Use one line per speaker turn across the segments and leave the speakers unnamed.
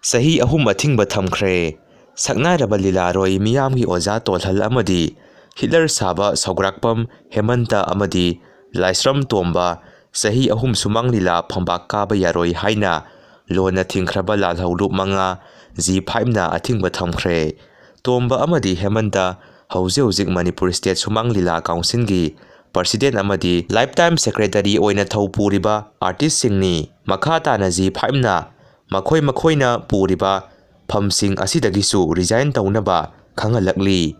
Chahi ahum athingba thamkhre. Saknairaba Lelaroi miyamgi oja tolhal amadi Hitler saba saugrakpam Hemanta amadi Laisram Tomba Chahi ahum Sumang Lela Fampakkaba yaroi haina lona Thingkhre lalhaurup manga G5 na athingba thamkhre. Tomba amadi Hemanta hauzik Manipur State Sumang Lela Council gi President amadi Lifetime Secretary oina thau puriba artist singni makha tana G5 na makoina puriba phamsing asidagisu resign taunaba khangalakli.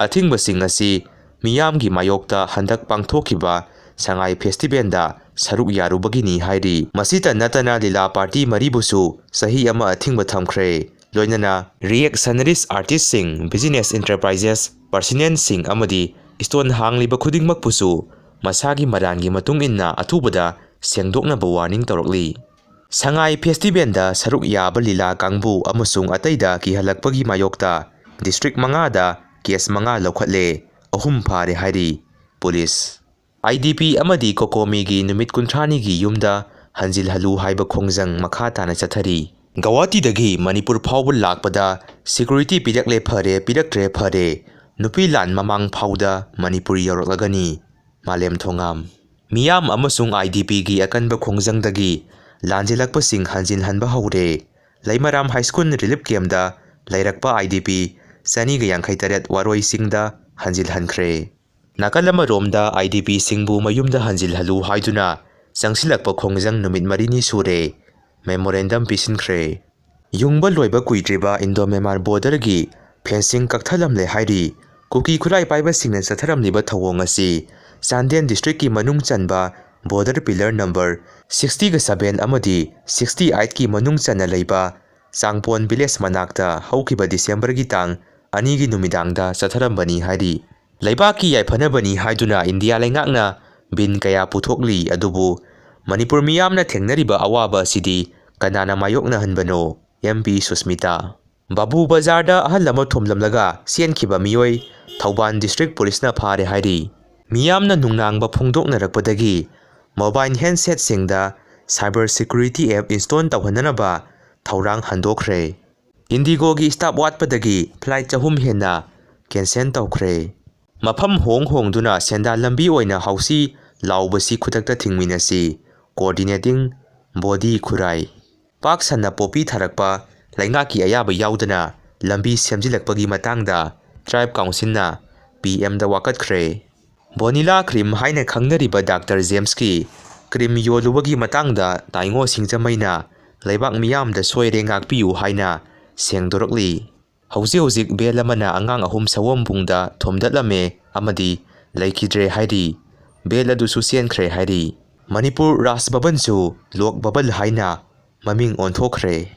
Athingba sing asi miyamgi mayokta handak pangthokiba Sangai Festival da saruk yarubagini hairi. Masita natana Lila Party maribusu Chahi ama athingba thamkhre. Loinana reactionist artist sing business enterprises personnel sing amadi stone hangliba khudingmak pusu masagi marangi matung inna athubada sengdokna ba warning torokli. Sangai Festival da saruk yaba lila kangbu amasung ataida ki halakpagi mayokta district manga da case manga lokhatle ahum phare hairi police. IDP amadi kokomi gi numit kunthani gi yumda hanjil halu haiba khongjang makha tana chathari. Gawati dagi Manipur phawbul lakpada security pirakle phare piraktre phare nupi lan mamang phawda Manipuri yorolagani. Malem thongam miyam amasung IDP gi akanba khongjang dagi lanjilakpa sing hanjin hanba haure. Leimaram High School Relief Camp da Leirakpa IDP Sani ga yankhai taret waroi singda hanjil hankhre. Nakalama romda IDP singbu mayumda hanjil halu haiduna sangsilakpa khongjang numit marini sure memorandum pisinkhre. Yungba loiba kuidriba Indo-Myanmar border gi fencing kakthalamle hairi. Kuki khurai paiba singna chatharamliba thawong asi Chanden district ki manung chanba border pillar number 67 amadi 68 ki manung chana leiba Sangpon village manakta haukiba December gi tang ani gi numidangda chatharambani hairi. Leiba ki yaifanabani haiduna India leingakna bin kaya puthokli adubu Manipur miyamna thengnariba awaba sidi kanana mayokna hanbano. MP Susmita Babu Bazarda ahalama thomlamlaga sienkiba miyoi Thauban district police na phare hairi. Miyamna nungnangba phongdoknarakpadagi mobile handset singda cyber security app install tawhananaba thaurang handokkhre. Indigo gi staff watpadagi flight chahum henna cancel tawkhre. Mafam hongduna senda lambi oina hausi laubasi khutakta thingminasi coordinating body khurai. Pak sanna popi tharakpa laingaki ayaba yaudana lambi semjilakpagi matangda tribe council na PM da wakatkre. Bonila cream haina khangnariba Dr. James ki cream yolubagi matangda taingo singjamaina leibak miyamda soire ngakpiu haina sengdorokli. Hauzik belamana angang ahum sawombungda thomdatlame amadi Leikhidre hairi. Beladu susienkre hairi. Manipur Ras Babansu Lok Babal haina maming onthokre.